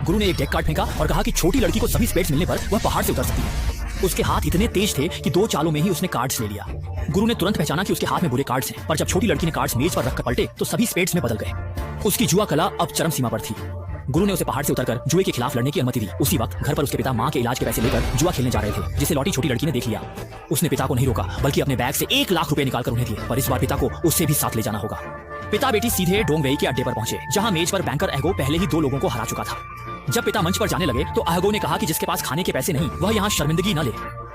गुरु ने एक deck card फेंका और कहा कि छोटी लड़की को सभी स्पेड्स मिलने पर वह पहाड़ से उतर सकती है। उसके हाथ इतने तेज थे कि 2 चालों में ही उसने कार्ड्स ले लिया। गुरु ने तुरंत पहचाना कि उसके हाथ में बुरे कार्ड्स हैं, पर जब छोटी लड़की ने कार्ड्स मेज पर रखकर पलटे तो सभी स्पेड्स में बदल गए। उसकी जुआ कला अब चरम सीमा पर थी। गुरु ने उसे पहाड़ से उतरकर जुए के खिलाफ लड़ने की अनुमति दी। उसी वक्त घर पर उसके पिता मां के इलाज के पैसे लेकर जुआ खेलने जा रहे थे, जिसे लौटी छोटी लड़की ने देख लिया। उसने पिता को नहीं रोका, बल्कि अपने बैग से 1 लाख रुपए निकालकर उन्हें दिए, पर इस बार पिता को उससे भी साथ ले जाना होगा। पिता बेटी सीधे डोंगवेई के अड्डे पर पहुंचे, जहां मेज पर बैंकर अहगो पहले ही 2 लोगों को हरा चुका था। जब पिता मंच पर जाने लगे तो अहगो ने कहा कि जिसके पास खाने के पैसे नहीं वह यहाँ शर्मिंदगी न ले।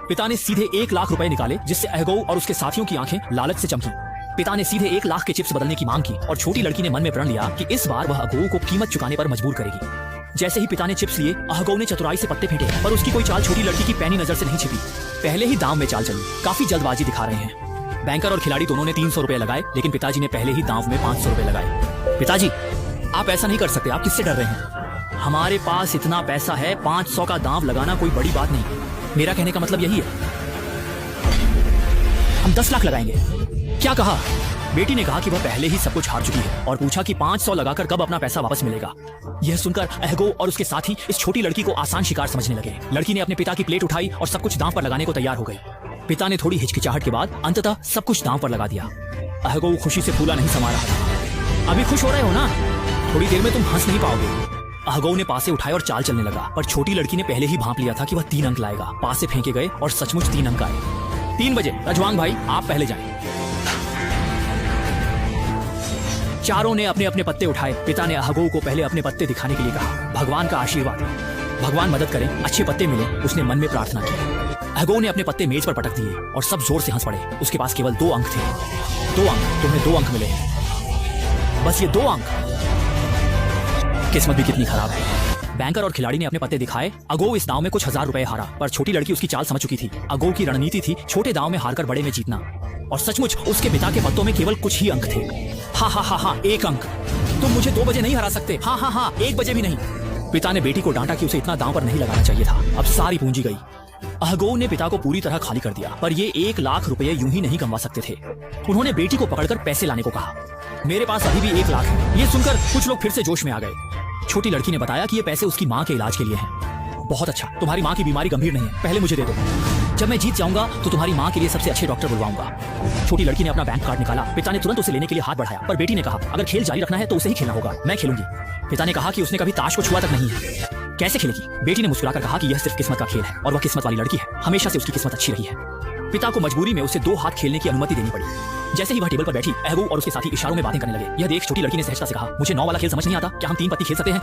पिता ने सीधे 1 लाख रुपए निकाले, जिससे अहगो और उसके साथियों की आंखें लालच से चमकी। पिता ने सीधे 1 लाख के चिप्स बदलने की मांग की और छोटी लड़की ने मन में प्रण लिया कि इस बार वह अहगो को कीमत चुकाने पर मजबूर करेगी। जैसे ही पिता ने चिप्स लिए, अहगो ने चतुराई से पत्ते फेंटे, पर उसकी कोई चाल छोटी लड़की की पैनी नजर से नहीं छिपी। पहले ही दांव में चाल चली। काफी जल्दबाजी दिखा रहे हैं। बैंकर और खिलाड़ी दोनों ने 300 रुपए लगाए, लेकिन पिताजी ने पहले ही दांव में 500 रुपए लगाए। पिताजी, आप ऐसा नहीं कर सकते, आप किससे डर रहे हैं? हमारे पास इतना पैसा है, 500 का दांव लगाना कोई बड़ी बात नहीं। मेरा कहने का मतलब यही है, हम 10 लाख लगाएंगे। क्या कहा? बेटी ने कहा कि वह पहले ही सब कुछ हार चुकी है और पूछा कि 500 लगाकर कब अपना पैसा वापस मिलेगा। यह सुनकर अहगो और उसके साथी इस छोटी लड़की को आसान शिकार समझने लगे। लड़की ने अपने पिता की प्लेट उठाई और सब कुछ दांव पर लगाने को तैयार हो गई। पिता ने थोड़ी हिचकिचाहट के बाद अंततः सब कुछ दांव पर लगा दिया। अहगो खुशी से फूला नहीं समा रहा था। अभी खुश हो रहे हो ना? थोड़ी देर में तुम हंस नहीं पाओगे। अहगो ने पासे उठाए और चाल चलने लगा, पर छोटी लड़की ने पहले ही भांप लिया था कि वह 3 अंक लाएगा। पासे फेंके गए और सचमुच 3 अंक आए। 3 बजे रजवांग भाई, आप पहले जाएं। चारों ने अपने अपने पत्ते उठाए। पिता ने अहगो को पहले अपने पत्ते दिखाने के लिए कहा। भगवान का आशीर्वाद, भगवान मदद करें, अच्छे पत्ते मिले, उसने मन में प्रार्थना की। अहगो ने अपने पत्ते मेज पर पटक दिए और सब जोर से हंस पड़े। उसके पास केवल 2 अंक थे। 2 अंक, तुम्हें 2 अंक मिले, बस ये 2 अंक। किस्मत भी कितनी खराब है। बैंकर और खिलाड़ी ने अपने पत्ते दिखाए। अगो इस दांव में कुछ 1000 रुपए हारा, पर छोटी लड़की उसकी चाल समझ चुकी थी। अगो की रणनीति थी छोटे दांव में हारकर बड़े में जीतना, और सचमुच उसके पिता के पत्तों में केवल कुछ ही अंक थे। हा हा हा हा, 1 अंक। तुम मुझे 2 बजे नहीं हरा सकते। हा हा हा, 1 बजे भी नहीं। पिता ने बेटी को डांटा कि उसे इतना दांव पर नहीं लगाना चाहिए था। अब सारी पूंजी गई। अहगो ने पिता को पूरी तरह खाली कर दिया, पर ये 1 लाख रुपए यूं ही नहीं कमा सकते थे। उन्होंने बेटी को पकड़कर पैसे लाने को कहा। मेरे पास अभी भी 1 लाख है। ये सुनकर कुछ लोग फिर से जोश में आ गए। छोटी लड़की ने बताया कि ये पैसे उसकी माँ के इलाज के लिए हैं। बहुत अच्छा, तुम्हारी माँ की बीमारी गंभीर नहीं है, पहले मुझे दे दो। जब मैं जीत जाऊंगा तो तुम्हारी माँ के लिए सबसे अच्छे डॉक्टर बुलवाऊंगा। छोटी लड़की ने अपना बैंक कार्ड निकाला। पिता ने तुरंत उसे लेने के लिए हाथ बढ़ाया, पर बेटी ने कहा अगर खेल जारी रखना है तो उसे ही खेलना होगा, मैं खेलूंगी। पिता ने कहा कि उसने कभी ताश को छुआ तक नहीं है, कैसे खेलेगी? बेटी ने मुस्कुराकर कहा कि यह सिर्फ किस्मत का खेल है और वह किस्मत वाली लड़की है, हमेशा से उसकी किस्मत अच्छी रही है। पिता को मजबूरी में उसे 2 हाथ खेलने की अनुमति देनी पड़ी। जैसे ही वह टेबल पर बैठी, अहगो और उसके साथी इशारों में बातें करने लगे। यह देख छोटी लड़की ने सहजता से कहा, मुझे 9 वाला खेल समझ नहीं आता, क्या हम 3 पत्ती खेल सकते हैं?